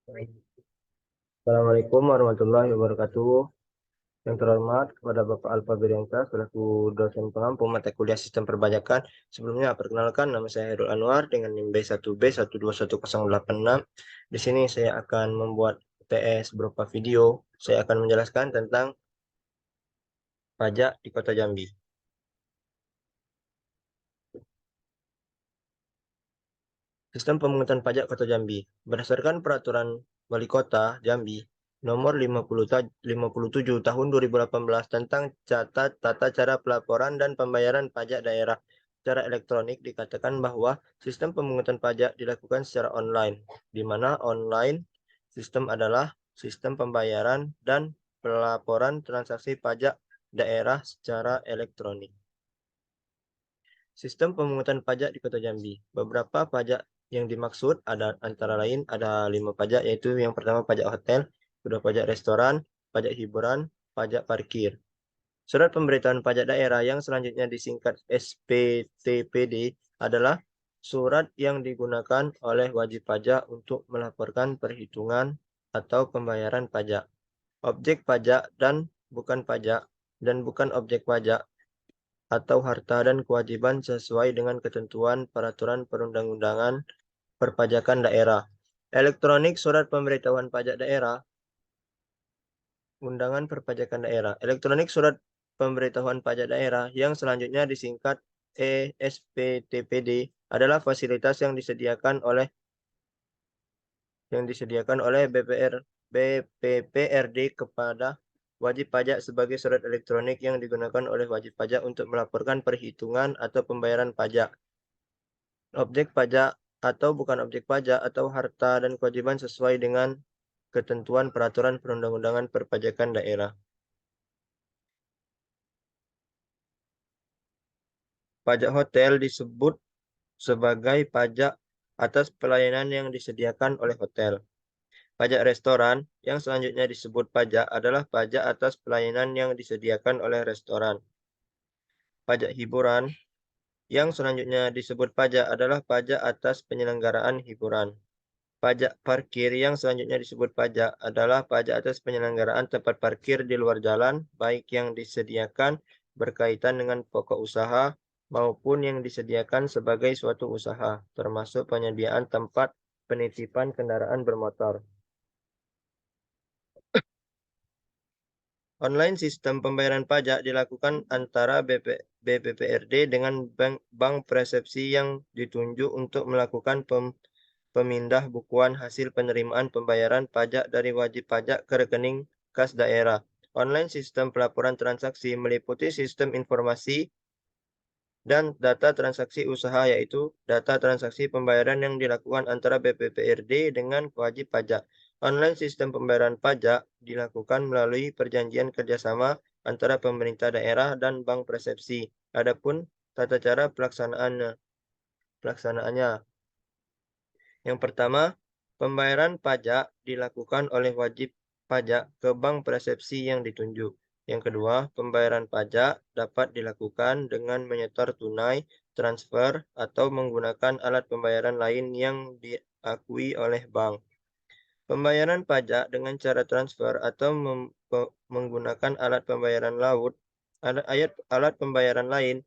Assalamualaikum warahmatullahi wabarakatuh. Yang terhormat kepada Bapak Alfa Biriansa selaku dosen pengampu mata kuliah sistem perpajakan. Sebelumnya perkenalkan nama saya Hairul Anwar dengan NIM B1B121086. Di sini saya akan membuat PS berupa video. Saya akan menjelaskan tentang pajak di Kota Jambi. Sistem pemungutan pajak Kota Jambi. Berdasarkan Peraturan Wali Kota Jambi Nomor 57 Tahun 2018 tentang tata cara pelaporan dan pembayaran pajak daerah secara elektronik, dikatakan bahwa sistem pemungutan pajak dilakukan secara online, di mana online sistem adalah sistem pembayaran dan pelaporan transaksi pajak daerah secara elektronik. Sistem pemungutan pajak di Kota Jambi. Beberapa pajak yang dimaksud antara lain ada 5 pajak, yaitu yang pertama pajak hotel, kedua pajak restoran, pajak hiburan, pajak parkir. Surat pemberitahuan pajak daerah yang selanjutnya disingkat SPTPD adalah surat yang digunakan oleh wajib pajak untuk melaporkan perhitungan atau pembayaran pajak, objek pajak dan bukan objek pajak, atau harta dan kewajiban sesuai dengan ketentuan peraturan perundang-undangan perpajakan daerah. Elektronik surat pemberitahuan pajak daerah, undangan perpajakan daerah. Elektronik surat pemberitahuan pajak daerah yang selanjutnya disingkat ESPTPD adalah fasilitas yang disediakan oleh BPPRD kepada wajib pajak sebagai surat elektronik yang digunakan oleh wajib pajak untuk melaporkan perhitungan atau pembayaran pajak, objek pajak atau bukan objek pajak, atau harta dan kewajiban sesuai dengan ketentuan peraturan perundang-undangan perpajakan daerah. Pajak hotel disebut sebagai pajak atas pelayanan yang disediakan oleh hotel. Pajak restoran yang selanjutnya disebut pajak adalah pajak atas pelayanan yang disediakan oleh restoran. Pajak hiburan yang selanjutnya disebut pajak adalah pajak atas penyelenggaraan hiburan. Pajak parkir yang selanjutnya disebut pajak adalah pajak atas penyelenggaraan tempat parkir di luar jalan, baik yang disediakan berkaitan dengan pokok usaha maupun yang disediakan sebagai suatu usaha, termasuk penyediaan tempat penitipan kendaraan bermotor. Online sistem pembayaran pajak dilakukan antara BPPRD dengan bank persepsi yang ditunjuk untuk melakukan pemindah bukuan hasil penerimaan pembayaran pajak dari wajib pajak ke rekening kas daerah. Online sistem pelaporan transaksi meliputi sistem informasi dan data transaksi usaha, yaitu data transaksi pembayaran yang dilakukan antara BPPRD dengan wajib pajak. Online sistem pembayaran pajak dilakukan melalui perjanjian kerjasama antara pemerintah daerah dan bank persepsi. Adapun tata cara pelaksanaannya. Yang pertama, pembayaran pajak dilakukan oleh wajib pajak ke bank persepsi yang ditunjuk. Yang kedua, pembayaran pajak dapat dilakukan dengan menyetor tunai, transfer, atau menggunakan alat pembayaran lain yang diakui oleh bank. Pembayaran pajak dengan cara transfer atau menggunakan alat pembayaran alat pembayaran lain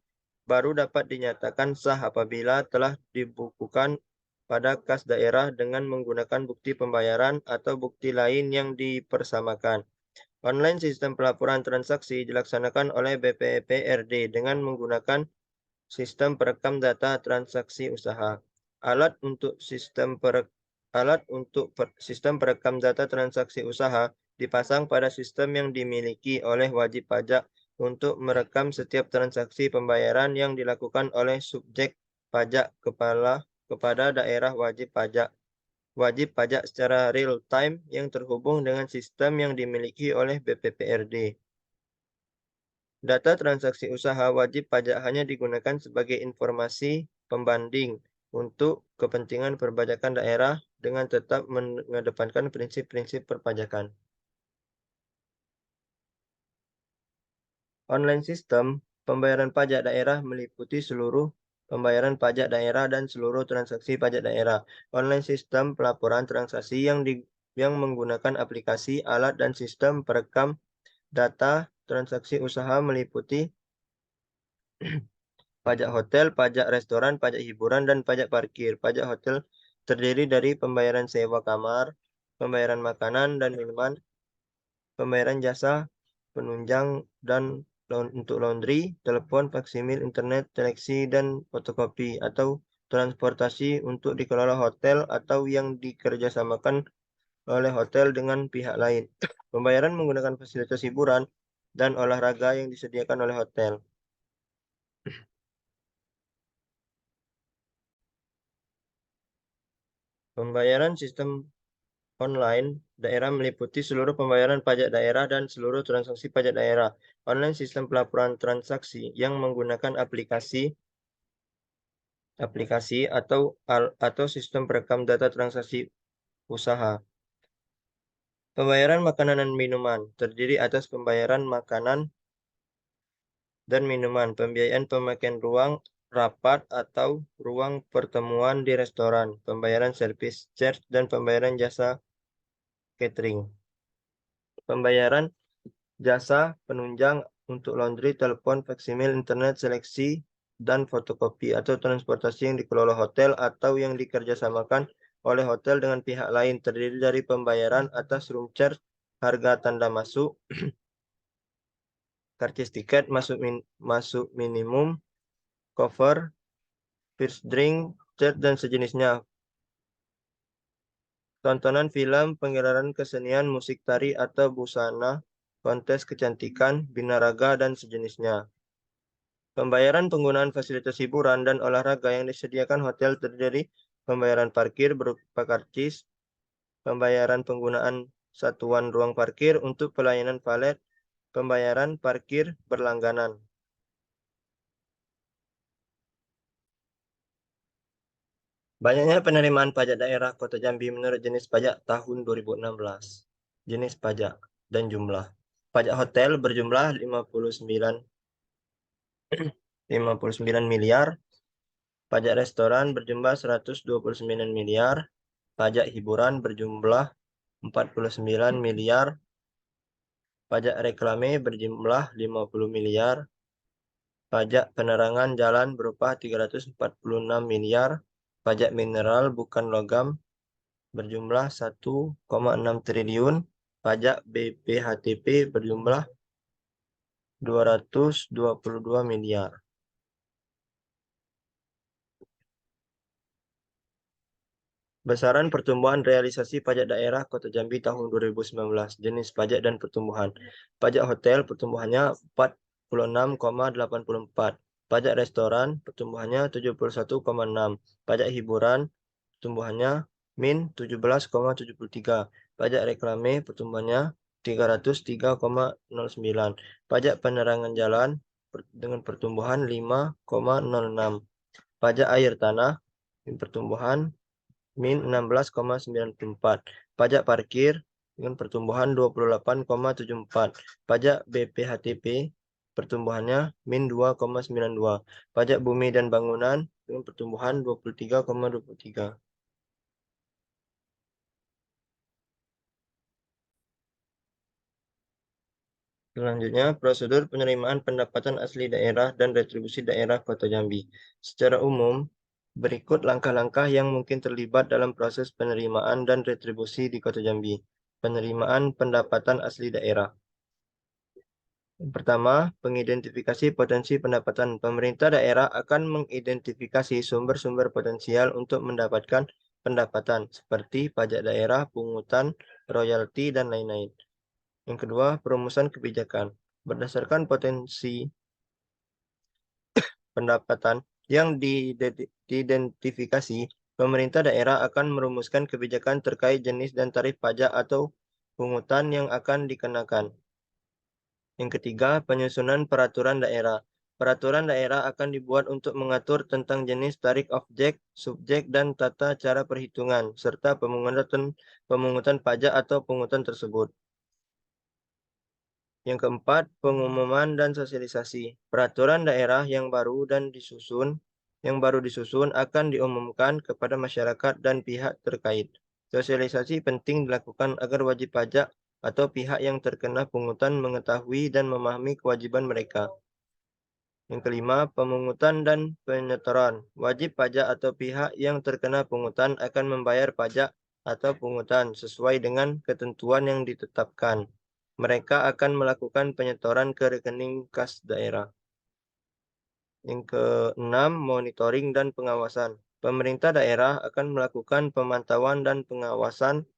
baru dapat dinyatakan sah apabila telah dibukukan pada kas daerah dengan menggunakan bukti pembayaran atau bukti lain yang dipersamakan. Online sistem pelaporan transaksi dilaksanakan oleh BPPRD dengan menggunakan sistem perekam data transaksi usaha. Alat untuk sistem perekam data transaksi usaha dipasang pada sistem yang dimiliki oleh wajib pajak untuk merekam setiap transaksi pembayaran yang dilakukan oleh subjek pajak kepada daerah wajib pajak secara real time yang terhubung dengan sistem yang dimiliki oleh BPPRD. Data transaksi usaha wajib pajak hanya digunakan sebagai informasi pembanding untuk kepentingan perpajakan daerah dengan tetap mengedepankan prinsip-prinsip perpajakan. Online sistem pembayaran pajak daerah meliputi seluruh pembayaran pajak daerah dan seluruh transaksi pajak daerah. Online sistem pelaporan transaksi yang yang menggunakan aplikasi, alat, dan sistem perekam data transaksi usaha meliputi pajak hotel, pajak restoran, pajak hiburan, dan pajak parkir. Pajak hotel terdiri dari pembayaran sewa kamar, pembayaran makanan dan minuman, pembayaran jasa penunjang dan untuk laundry, telepon, faksimil, internet, teleksi, dan fotokopi, atau transportasi untuk dikelola hotel atau yang dikerjasamakan oleh hotel dengan pihak lain. Pembayaran menggunakan fasilitas hiburan dan olahraga yang disediakan oleh hotel. Pembayaran sistem online daerah meliputi seluruh pembayaran pajak daerah dan seluruh transaksi pajak daerah. Online sistem pelaporan transaksi yang menggunakan aplikasi atau sistem perekam data transaksi usaha. Pembayaran makanan dan minuman terdiri atas pembayaran makanan dan minuman, pembiayaan pemakaian ruang rapat atau ruang pertemuan di restoran, pembayaran service charge, dan pembayaran jasa catering. Pembayaran jasa penunjang untuk laundry, telepon, faksimil, internet, seleksi, dan fotokopi atau transportasi yang dikelola hotel atau yang dikerjasamakan oleh hotel dengan pihak lain terdiri dari pembayaran atas room charge, harga tanda masuk, karcis tiket, masuk minimum, cover, first drink, chat, dan sejenisnya. Tontonan film, pengiraran kesenian, musik tari atau busana, kontes kecantikan, binaraga, dan sejenisnya. Pembayaran penggunaan fasilitas hiburan dan olahraga yang disediakan hotel terdiri pembayaran parkir berupa karcis, pembayaran penggunaan satuan ruang parkir untuk pelayanan valet, pembayaran parkir berlangganan. Banyaknya penerimaan pajak daerah Kota Jambi menurut jenis pajak tahun 2016. Jenis pajak dan jumlah. Pajak hotel berjumlah 59 miliar, pajak restoran berjumlah 129 miliar, pajak hiburan berjumlah 49 miliar, pajak reklame berjumlah 50 miliar, pajak penerangan jalan berupa 346 miliar, pajak mineral bukan logam berjumlah 1,6 triliun, pajak BPHTP berjumlah 222 miliar. Besaran pertumbuhan realisasi pajak daerah Kota Jambi tahun 2019, jenis pajak dan pertumbuhan. Pajak hotel pertumbuhannya 46,84. Pajak restoran pertumbuhannya 71,6. Pajak hiburan pertumbuhannya min 17,73. Pajak reklame pertumbuhannya 303,09. Pajak penerangan jalan dengan pertumbuhan 5,06. Pajak air tanah pertumbuhan min 16,94. Pajak parkir dengan pertumbuhan 28,74. Pajak BPHTP pertumbuhannya min 2,92. Pajak bumi dan bangunan dengan pertumbuhan 23,23. Selanjutnya, prosedur penerimaan pendapatan asli daerah dan retribusi daerah Kota Jambi. Secara umum, berikut langkah-langkah yang mungkin terlibat dalam proses penerimaan dan retribusi di Kota Jambi. Penerimaan pendapatan asli daerah. Yang pertama, pengidentifikasi potensi pendapatan. Pemerintah daerah akan mengidentifikasi sumber-sumber potensial untuk mendapatkan pendapatan, seperti pajak daerah, pungutan, royalti, dan lain-lain. Yang kedua, perumusan kebijakan. Berdasarkan potensi pendapatan yang diidentifikasi, pemerintah daerah akan merumuskan kebijakan terkait jenis dan tarif pajak atau pungutan yang akan dikenakan. Yang ketiga, penyusunan peraturan daerah. Peraturan daerah akan dibuat untuk mengatur tentang jenis tarif objek, subjek, dan tata cara perhitungan, serta pemungutan pajak atau pungutan tersebut. Yang keempat, pengumuman dan sosialisasi. Peraturan daerah yang baru disusun akan diumumkan kepada masyarakat dan pihak terkait. Sosialisasi penting dilakukan agar wajib pajak atau pihak yang terkena pungutan mengetahui dan memahami kewajiban mereka. Yang kelima, pemungutan dan penyetoran. Wajib pajak atau pihak yang terkena pungutan akan membayar pajak atau pungutan sesuai dengan ketentuan yang ditetapkan. Mereka akan melakukan penyetoran ke rekening kas daerah. Yang keenam, monitoring dan pengawasan. Pemerintah daerah akan melakukan pemantauan dan pengawasan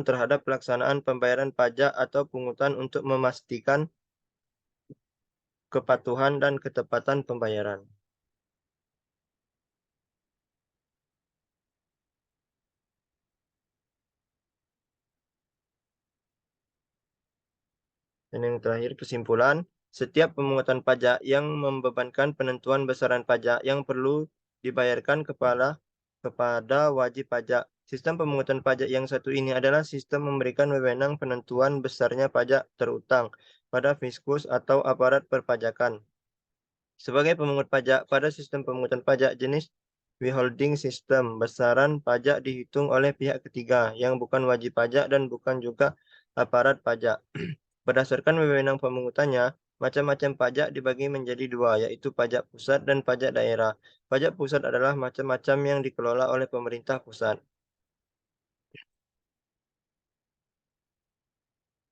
terhadap pelaksanaan pembayaran pajak atau pungutan untuk memastikan kepatuhan dan ketepatan pembayaran. Dan yang terakhir, kesimpulan, setiap pemungutan pajak yang membebankan penentuan besaran pajak yang perlu dibayarkan kepada wajib pajak. Sistem pemungutan pajak yang satu ini adalah sistem memberikan wewenang penentuan besarnya pajak terutang pada fiskus atau aparat perpajakan. Sebagai pemungut pajak pada sistem pemungutan pajak jenis withholding system, besaran pajak dihitung oleh pihak ketiga yang bukan wajib pajak dan bukan juga aparat pajak. Berdasarkan wewenang pemungutannya, macam-macam pajak dibagi menjadi dua, yaitu pajak pusat dan pajak daerah. Pajak pusat adalah macam-macam yang dikelola oleh pemerintah pusat.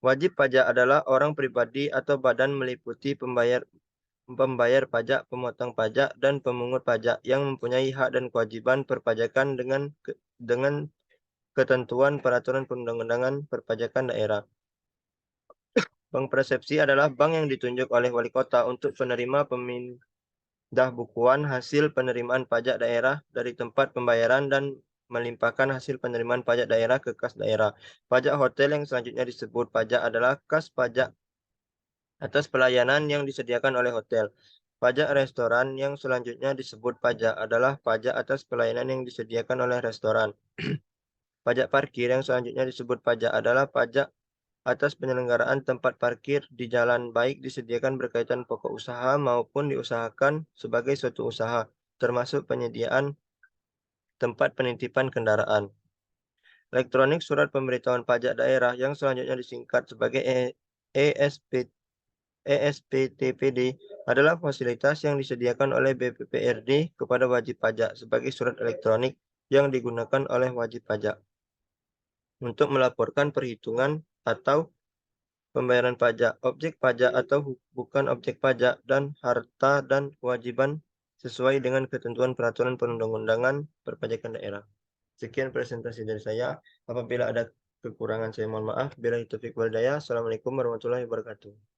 Wajib pajak adalah orang pribadi atau badan meliputi pembayar pajak, pemotong pajak, dan pemungut pajak yang mempunyai hak dan kewajiban perpajakan dengan ketentuan peraturan perundang-undangan perpajakan daerah. Bank persepsi adalah bank yang ditunjuk oleh wali kota untuk penerima pemindahbukuan hasil penerimaan pajak daerah dari tempat pembayaran dan melimpahkan hasil penerimaan pajak daerah ke kas daerah. Pajak hotel yang selanjutnya disebut pajak adalah kas pajak atas pelayanan yang disediakan oleh hotel. Pajak restoran yang selanjutnya disebut pajak adalah pajak atas pelayanan yang disediakan oleh restoran. Pajak parkir yang selanjutnya disebut pajak adalah pajak atas penyelenggaraan tempat parkir di jalan baik disediakan berkaitan pokok usaha maupun diusahakan sebagai suatu usaha, termasuk penyediaan tempat penitipan kendaraan. Elektronik surat pemberitahuan pajak daerah yang selanjutnya disingkat sebagai ESP ESPTPD adalah fasilitas yang disediakan oleh BPPRD kepada wajib pajak sebagai surat elektronik yang digunakan oleh wajib pajak untuk melaporkan perhitungan atau pembayaran pajak, objek pajak atau bukan objek pajak, dan harta dan kewajiban sesuai dengan ketentuan peraturan perundang-undangan perpajakan daerah. Sekian presentasi dari saya. Apabila ada kekurangan saya mohon maaf. Bila itu Assalamualaikum warahmatullahi wabarakatuh.